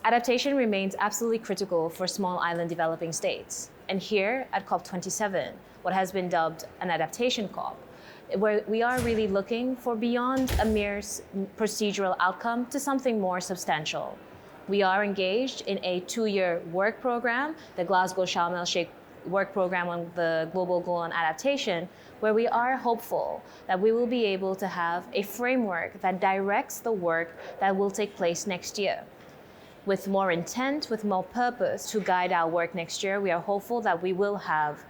Adaptation remains absolutely critical for small island developing states. And here at COP27, what has been dubbed an adaptation COP, where we are really looking for beyond a mere procedural outcome to something more substantial. We are engaged in a 2-year work program, the Glasgow Sharm El-Sheikh work program on the global goal on adaptation, where we are hopeful that we will be able to have a framework that directs the work that will take place next year. With more intent, with more purpose to guide our work next year, we are hopeful that we will have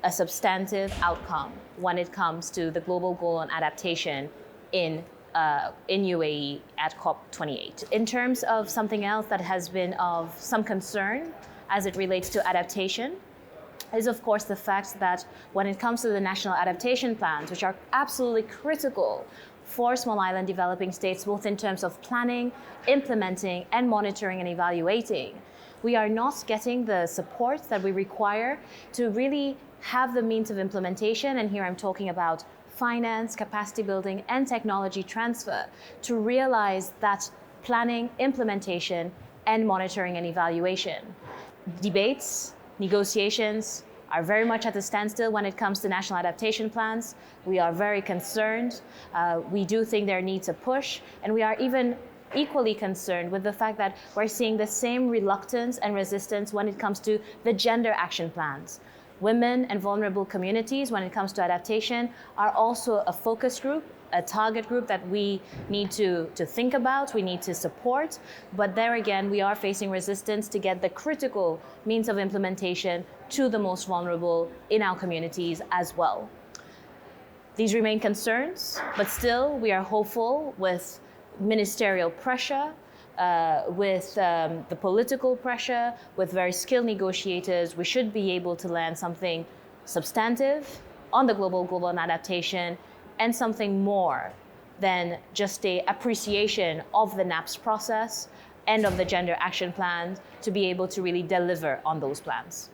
a substantive outcome when it comes to the global goal on adaptation in UAE at COP28. In terms of something else that has been of some concern as it relates to adaptation, is of course the fact that when it comes to the national adaptation plans, which are absolutely critical for small island developing states, both in terms of planning, implementing, and monitoring and evaluating, we are not getting the support that we require to really have the means of implementation. And here I'm talking about finance, capacity building, and technology transfer to realize that planning, implementation, and monitoring and evaluation. Debates, negotiations are very much at a standstill when it comes to national adaptation plans. We are very concerned. We do think there needs a push, and we are even equally concerned with the fact that we're seeing the same reluctance and resistance when it comes to the gender action plans. Women and vulnerable communities, when it comes to adaptation, are also a focus group, a target group that we need to think about, we need to support. But there again, we are facing resistance to get the critical means of implementation to the most vulnerable in our communities as well. These remain concerns, but still we are hopeful with ministerial pressure, with the political pressure, with very skilled negotiators, we should be able to land something substantive on the global goal on adaptation and something more than just an appreciation of the NAPS process and of the gender action plans to be able to really deliver on those plans.